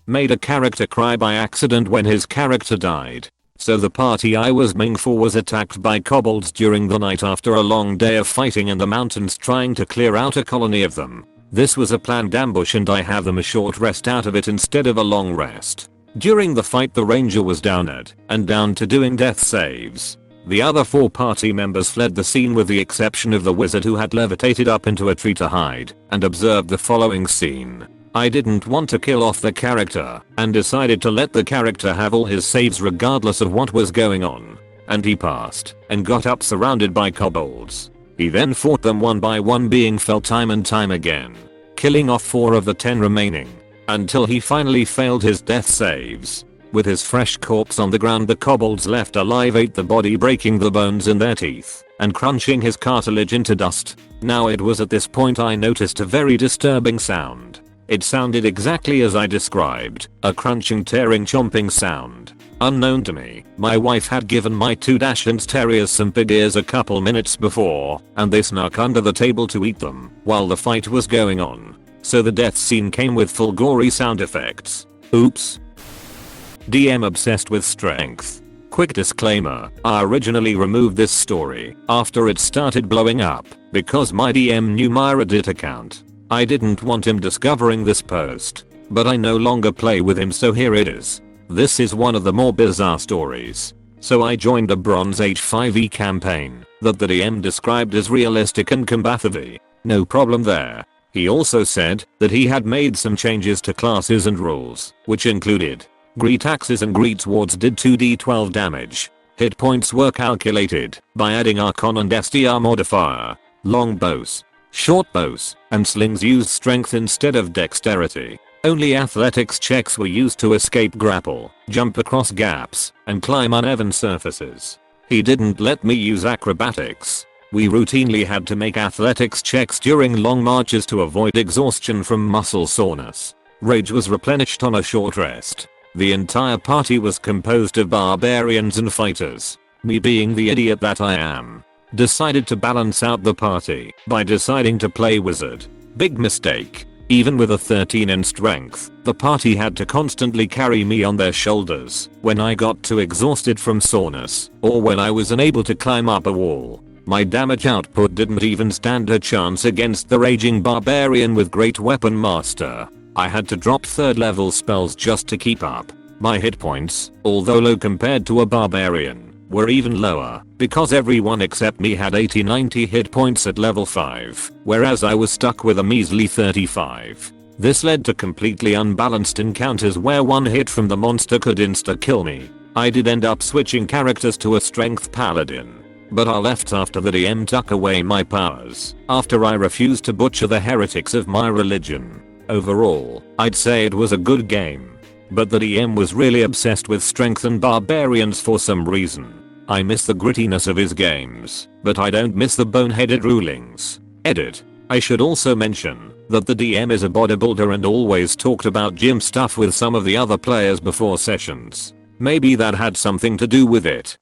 made a character cry by accident when his character died. So the party I was main for was attacked by kobolds during the night after a long day of fighting in the mountains trying to clear out a colony of them. This was a planned ambush and I have them a short rest out of it instead of a long rest. During the fight the ranger was downed and down to doing death saves. The other 4 party members fled the scene with the exception of the wizard who had levitated up into a tree to hide and observed the following scene. I didn't want to kill off the character and decided to let the character have all his saves regardless of what was going on. And he passed and got up surrounded by kobolds. He then fought them one by one being felled time and time again, killing off 4 of the 10 remaining until he finally failed his death saves. With his fresh corpse on the ground the kobolds left alive ate the body breaking the bones in their teeth and crunching his cartilage into dust. Now it was at this point I noticed a very disturbing sound. It sounded exactly as I described, a crunching tearing chomping sound. Unknown to me, my wife had given my 2 Dachshunds terriers some pig ears a couple minutes before and they snuck under the table to eat them while the fight was going on. So the death scene came with full gory sound effects. Oops. DM obsessed with strength. Quick disclaimer, I originally removed this story after it started blowing up because my DM knew my Reddit account. I didn't want him discovering this post, but I no longer play with him so here it is. This is one of the more bizarre stories. So I joined a Bronze Age 5e campaign that the DM described as realistic and combative. No problem there. He also said that he had made some changes to classes and rules, which included Great axes and great swords did 2d12 damage. Hit points were calculated by adding Arcon and STR modifier. Long bows, short bows, and slings used strength instead of dexterity. Only athletics checks were used to escape grapple, jump across gaps, and climb uneven surfaces. He didn't let me use acrobatics. We routinely had to make athletics checks during long marches to avoid exhaustion from muscle soreness. Rage was replenished on a short rest. The entire party was composed of barbarians and fighters. Me being the idiot that I am, decided to balance out the party by deciding to play wizard. Big mistake. Even with a 13 in strength, the party had to constantly carry me on their shoulders when I got too exhausted from soreness or when I was unable to climb up a wall. My damage output didn't even stand a chance against the raging barbarian with great weapon master. I had to drop 3rd level spells just to keep up. My hit points, although low compared to a barbarian, were even lower because everyone except me had 80-90 hit points at level 5, whereas I was stuck with a measly 35. This led to completely unbalanced encounters where one hit from the monster could insta-kill me. I did end up switching characters to a strength paladin, but I left after the DM took away my powers after I refused to butcher the heretics of my religion. Overall, I'd say it was a good game, but the DM was really obsessed with strength and barbarians for some reason. I miss the grittiness of his games, but I don't miss the boneheaded rulings. Edit. I should also mention that the DM is a bodybuilder and always talked about gym stuff with some of the other players before sessions. Maybe that had something to do with it.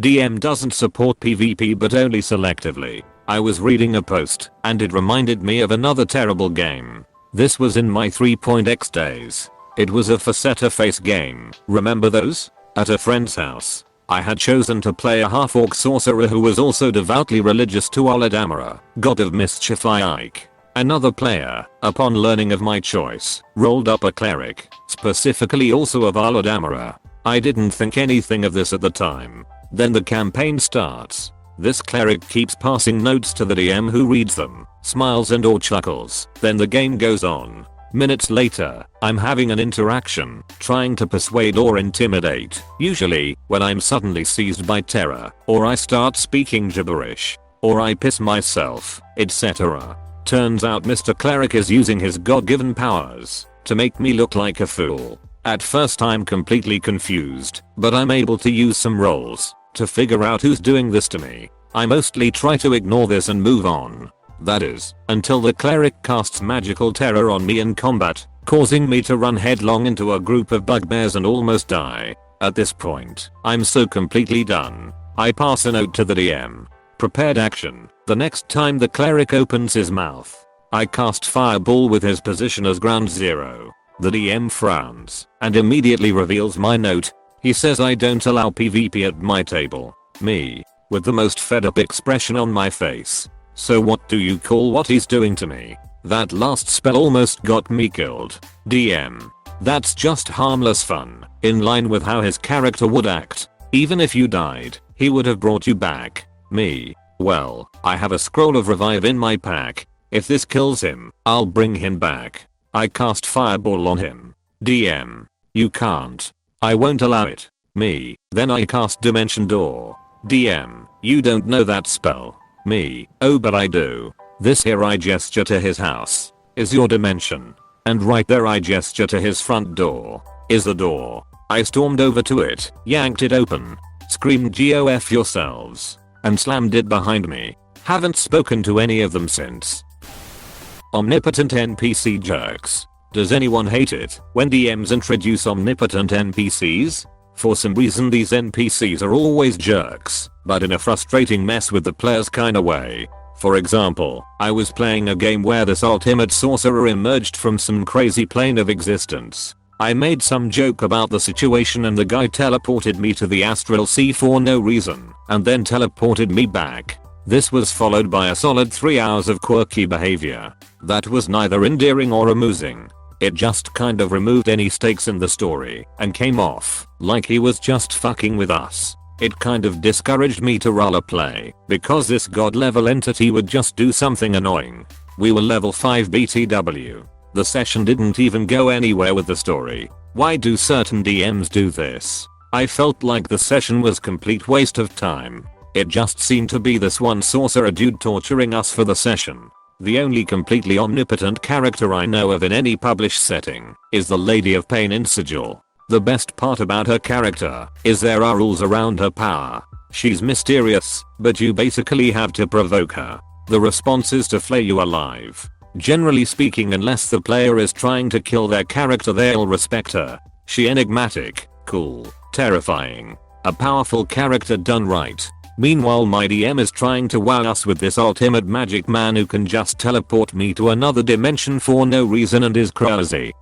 DM doesn't support PvP but only selectively. I was reading a post and it reminded me of another terrible game. This was in my 3.x days. It was a faceta face game. Remember those? At a friend's house, I had chosen to play a half-orc sorcerer who was also devoutly religious to Oladamara, god of mischief Ike. Another player, upon learning of my choice, rolled up a cleric, specifically also of Oladamara. I didn't think anything of this at the time. Then the campaign starts. This cleric keeps passing notes to the DM who reads them, smiles and or chuckles. Then the game goes on. Minutes later, I'm having an interaction, trying to persuade or intimidate, usually when I'm suddenly seized by terror, or I start speaking gibberish, or I piss myself, etc. Turns out Mr. Cleric is using his god-given powers to make me look like a fool. At first I'm completely confused, but I'm able to use some rolls to figure out who's doing this to me. I mostly try to ignore this and move on. That is, until the cleric casts magical terror on me in combat, causing me to run headlong into a group of bugbears and almost die. At this point, I'm so completely done. I pass a note to the DM. Prepared action. The next time the cleric opens his mouth, I cast fireball with his position as ground zero. The DM frowns and immediately reveals my note. He says I don't allow PvP at my table. Me, with the most fed up expression on my face. So what do you call what he's doing to me? That last spell almost got me killed. DM. That's just harmless fun, in line with how his character would act. Even if you died, he would have brought you back. Me. Well, I have a scroll of revive in my pack. If this kills him, I'll bring him back. I cast fireball on him. DM. You can't. I won't allow it. Me. Then I cast dimension door. DM. You don't know that spell. Me. Oh but I do. This here I gesture to his house. Is your dimension. And right there I gesture to his front door. Is the door. I stormed over to it, yanked it open, screamed "GOF yourselves," and slammed it behind me. Haven't spoken to any of them since. Omnipotent NPC Jerks. Does anyone hate it when DMs introduce omnipotent NPCs? For some reason these NPCs are always jerks, but in a frustrating mess with the players kinda way. For example, I was playing a game where this ultimate sorcerer emerged from some crazy plane of existence. I made some joke about the situation and the guy teleported me to the astral sea for no reason, and then teleported me back. This was followed by a solid 3 hours of quirky behavior. That was neither endearing or amusing. It just kind of removed any stakes in the story and came off like he was just fucking with us. It kind of discouraged me to roleplay because this god level entity would just do something annoying. We were level 5 BTW. The session didn't even go anywhere with the story. Why do certain DMs do this? I felt like the session was complete waste of time. It just seemed to be this one sorcerer dude torturing us for the session. The only completely omnipotent character I know of in any published setting is the Lady of Pain in Sigil. The best part about her character is there are rules around her power. She's mysterious, but you basically have to provoke her. The response is to flay you alive. Generally speaking, unless the player is trying to kill their character, they'll respect her. She enigmatic, cool, terrifying. A powerful character done right. Meanwhile my DM is trying to wow us with this ultimate magic man who can just teleport me to another dimension for no reason and is crazy.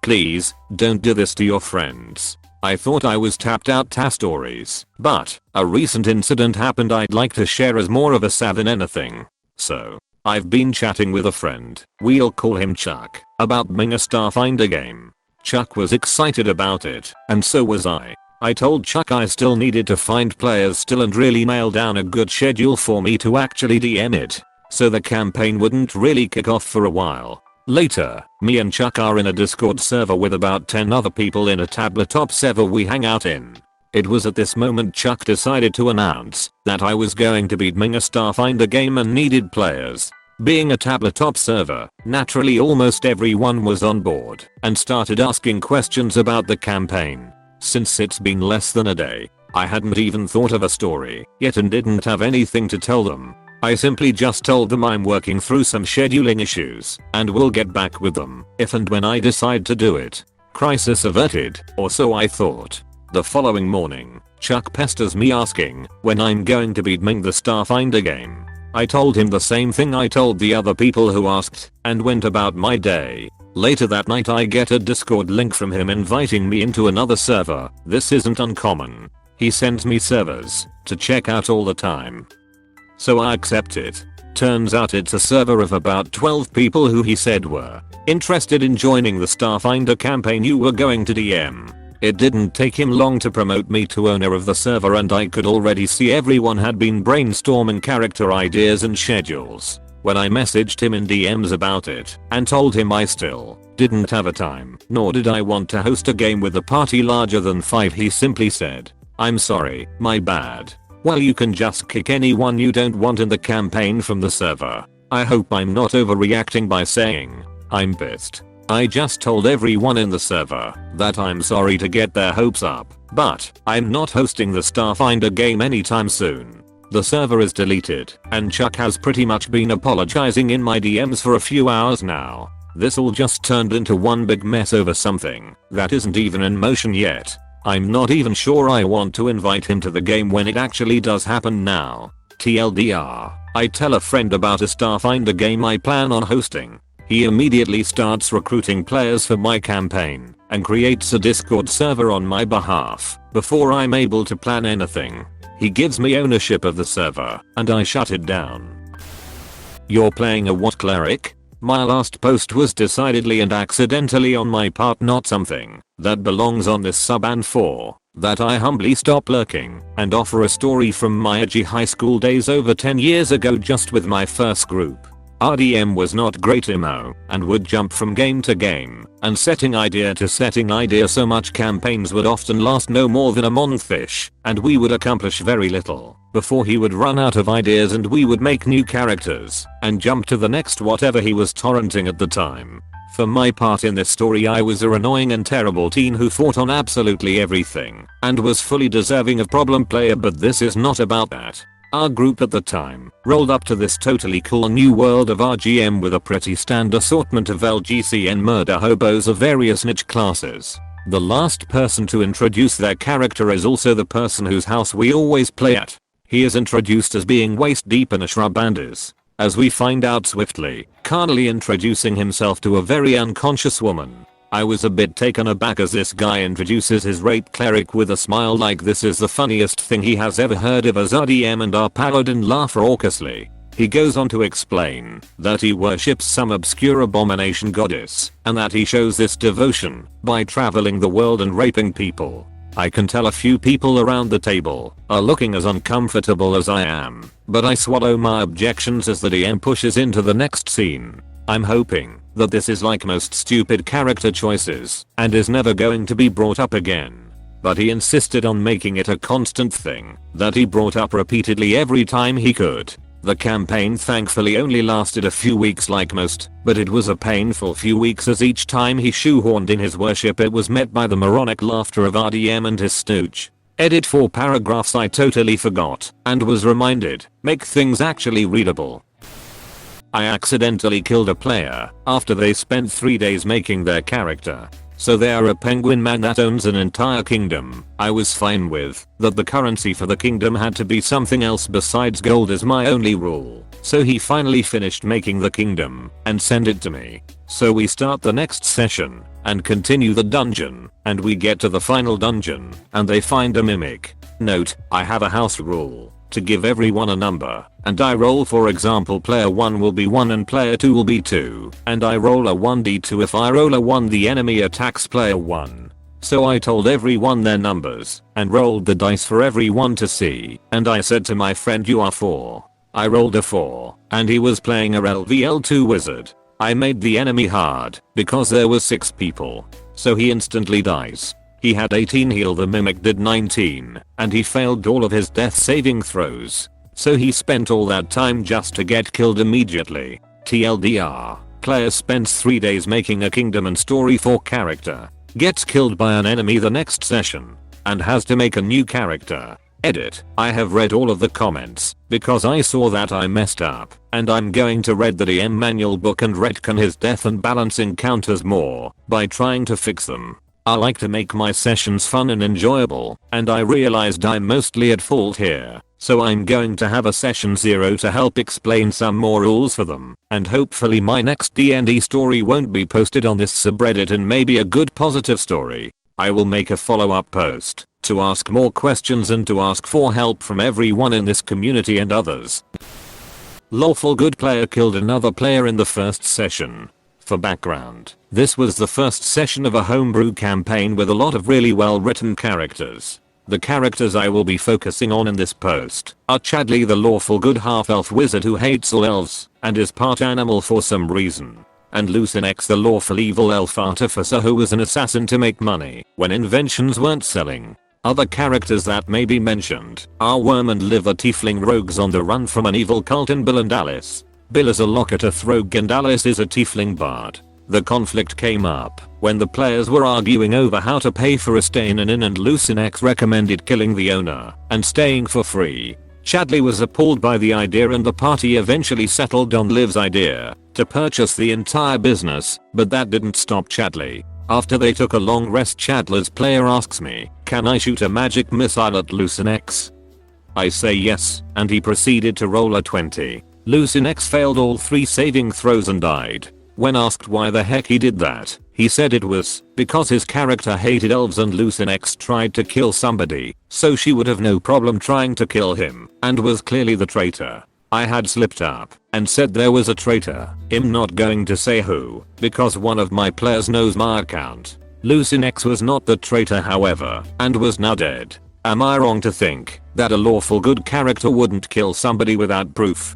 Please, don't do this to your friends. I thought I was tapped out ta stories, but a recent incident happened I'd like to share as more of a sad than anything. So, I've been chatting with a friend, we'll call him Chuck, about being a Starfinder game. Chuck was excited about it, and so was I. I told Chuck I still needed to find players still and really nail down a good schedule for me to actually DM it, so the campaign wouldn't really kick off for a while. Later, me and Chuck are in a Discord server with about 10 other people in a tabletop server we hang out in. It was at this moment Chuck decided to announce that I was going to be doing a Starfinder game and needed players. Being a tabletop server, naturally almost everyone was on board and started asking questions about the campaign. Since it's been less than a day, I hadn't even thought of a story yet and didn't have anything to tell them. I simply just told them I'm working through some scheduling issues and will get back with them if and when I decide to do it. Crisis averted, or so I thought. The following morning, Chuck pesters me asking when I'm going to be doing the Starfinder game. I told him the same thing I told the other people who asked and went about my day. Later that night I get a Discord link from him inviting me into another server. This isn't uncommon. He sends me servers to check out all the time. So I accept it. Turns out it's a server of about 12 people who he said were interested in joining the Starfinder campaign you were going to DM. It didn't take him long to promote me to owner of the server and I could already see everyone had been brainstorming character ideas and schedules. When I messaged him in DMs about it and told him I still didn't have a time, nor did I want to host a game with a party larger than 5, he simply said, "I'm sorry, my bad. Well, you can just kick anyone you don't want in the campaign from the server." I hope I'm not overreacting by saying I'm pissed. I just told everyone in the server that I'm sorry to get their hopes up, but I'm not hosting the Starfinder game anytime soon. The server is deleted, and Chuck has pretty much been apologizing in my DMs for a few hours now. This all just turned into one big mess over something that isn't even in motion yet. I'm not even sure I want to invite him to the game when it actually does happen now. TLDR, I tell a friend about a Starfinder game I plan on hosting. He immediately starts recruiting players for my campaign and creates a Discord server on my behalf before I'm able to plan anything. He gives me ownership of the server and I shut it down. You're playing a what, cleric? My last post was decidedly and accidentally on my part not something that belongs on this sub, and for that I humbly stop lurking and offer a story from my edgy high school days over 10 years ago just with my first group. RDM was not great emo and would jump from game to game and setting idea to setting idea, so much campaigns would often last no more than a month-ish and we would accomplish very little before he would run out of ideas and we would make new characters and jump to the next whatever he was torrenting at the time. For my part in this story, I was a annoying and terrible teen who fought on absolutely everything and was fully deserving of problem player, but this is not about that. Our group at the time rolled up to this totally cool new world of RGM with a pretty stand assortment of LGCN murder hobos of various niche classes. The last person to introduce their character is also the person whose house we always play at. He is introduced as being waist deep in a shrub and is, as we find out swiftly, carnally introducing himself to a very unconscious woman. I was a bit taken aback as this guy introduces his rape cleric with a smile like this is the funniest thing he has ever heard of as RDM and our paladin laugh raucously. He goes on to explain that he worships some obscure abomination goddess and that he shows this devotion by traveling the world and raping people. I can tell a few people around the table are looking as uncomfortable as I am, but I swallow my objections as the DM pushes into the next scene. I'm hoping that this is like most stupid character choices and is never going to be brought up again. But he insisted on making it a constant thing that he brought up repeatedly every time he could. The campaign thankfully only lasted a few weeks like most, but it was a painful few weeks as each time he shoehorned in his worship it was met by the moronic laughter of RDM and his stooge. Edit 4 paragraphs I totally forgot and was reminded, make things actually readable. I accidentally killed a player after they spent 3 days making their character. So they are a penguin man that owns an entire kingdom. I was fine with that the currency for the kingdom had to be something else besides gold as my only rule. So he finally finished making the kingdom and sent it to me. So we start the next session and continue the dungeon and we get to the final dungeon and they find a mimic. Note, I have a house rule to give everyone a number and I roll, for example player 1 will be 1 and player 2 will be 2 and I roll a 1d2. If I roll a 1 the enemy attacks player 1. So I told everyone their numbers and rolled the dice for everyone to see and I said to my friend you are 4. I rolled a 4 and he was playing a LVL2 wizard. I made the enemy hard because there were 6 people. So he instantly dies. He had 18 heal, the mimic did 19 and he failed all of his death saving throws. So he spent all that time just to get killed immediately. TLDR, player spends 3 days making a kingdom and story for character, gets killed by an enemy the next session and has to make a new character. Edit, I have read all of the comments because I saw that I messed up and I'm going to read the DM manual book and retcon his death and balance encounters more by trying to fix them. I like to make my sessions fun and enjoyable and I realized I'm mostly at fault here. So I'm going to have a session 0 to help explain some more rules for them and hopefully my next D&D story won't be posted on this subreddit and maybe a good positive story. I will make a follow-up post to ask more questions and to ask for help from everyone in this community and others. Lawful good player killed another player in the first session. For background, this was the first session of a homebrew campaign with a lot of really well written characters. The characters I will be focusing on in this post are Chadley the lawful good half-elf wizard who hates all elves and is part animal for some reason, and Lucinex the lawful evil elf artificer who was an assassin to make money when inventions weren't selling. Other characters that may be mentioned are Worm and Liv, tiefling rogues on the run from an evil cult, and Bill and Alice. Bill is a locator rogue and Alice is a tiefling bard. The conflict came up when the players were arguing over how to pay for a stay in an inn and Lucinex recommended killing the owner and staying for free. Chadley was appalled by the idea and the party eventually settled on Liv's idea to purchase the entire business, but that didn't stop Chadley. After they took a long rest, Chadley's player asks me, can I shoot a magic missile at Lucinex? I say yes, and he proceeded to roll a 20. Lucinex failed all 3 saving throws and died. When asked why the heck he did that, he said it was because his character hated elves and Lucinex tried to kill somebody, so she would have no problem trying to kill him, and was clearly the traitor. I had slipped up and said there was a traitor. I'm not going to say who, because one of my players knows my account. Lucinex was not the traitor however, and was now dead. Am I wrong to think that a lawful good character wouldn't kill somebody without proof?